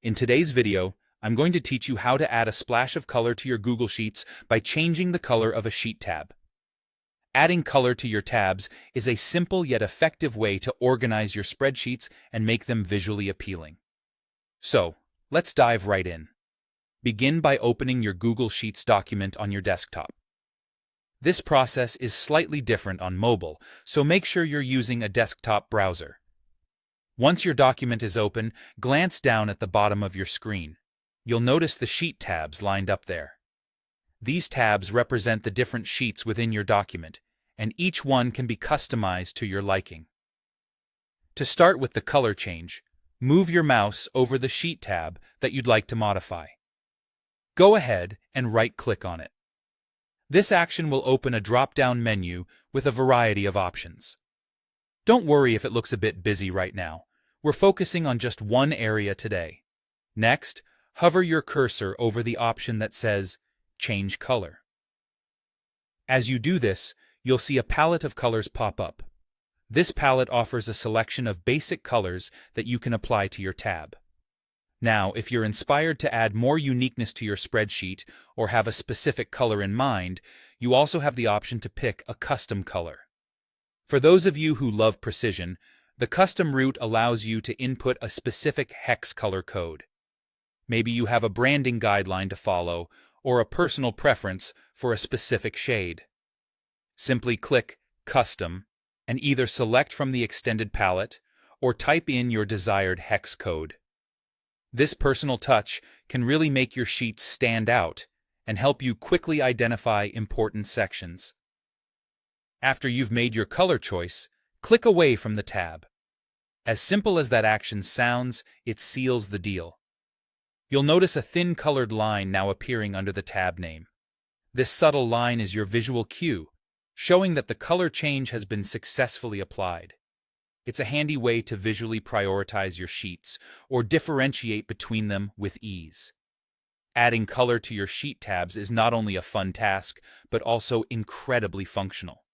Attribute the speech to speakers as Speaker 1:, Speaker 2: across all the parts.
Speaker 1: In today's video, I'm going to teach you how to add a splash of color to your Google Sheets by changing the color of a sheet tab. Adding color to your tabs is a simple yet effective way to organize your spreadsheets and make them visually appealing. So, let's dive right in. Begin by opening your Google Sheets document on your desktop. This process is slightly different on mobile, so make sure you're using a desktop browser. Once your document is open, glance down at the bottom of your screen. You'll notice the sheet tabs lined up there. These tabs represent the different sheets within your document, and each one can be customized to your liking. To start with the color change, move your mouse over the sheet tab that you'd like to modify. Go ahead and right-click on it. This action will open a drop-down menu with a variety of options. Don't worry if it looks a bit busy right now. We're focusing on just one area today. Next, hover your cursor over the option that says Change Color. As you do this, you'll see a palette of colors pop up. This palette offers a selection of basic colors that you can apply to your tab. Now, if you're inspired to add more uniqueness to your spreadsheet or have a specific color in mind, you also have the option to pick a custom color. For those of you who love precision, the custom route allows you to input a specific hex color code. Maybe you have a branding guideline to follow or a personal preference for a specific shade. Simply click Custom and either select from the extended palette or type in your desired hex code. This personal touch can really make your sheets stand out and help you quickly identify important sections. After you've made your color choice, click away from the tab. As simple as that action sounds, it seals the deal. You'll notice a thin colored line now appearing under the tab name. This subtle line is your visual cue, showing that the color change has been successfully applied. It's a handy way to visually prioritize your sheets or differentiate between them with ease. Adding color to your sheet tabs is not only a fun task, but also incredibly functional.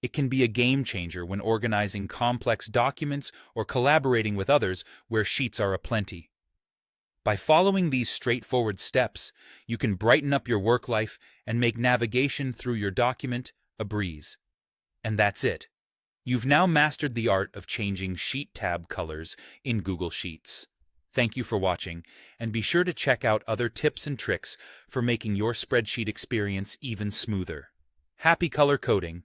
Speaker 1: It can be a game changer when organizing complex documents or collaborating with others where sheets are aplenty. By following these straightforward steps, you can brighten up your work life and make navigation through your document a breeze. And that's it. You've now mastered the art of changing sheet tab colors in Google Sheets. Thank you for watching, and be sure to check out other tips and tricks for making your spreadsheet experience even smoother. Happy color coding!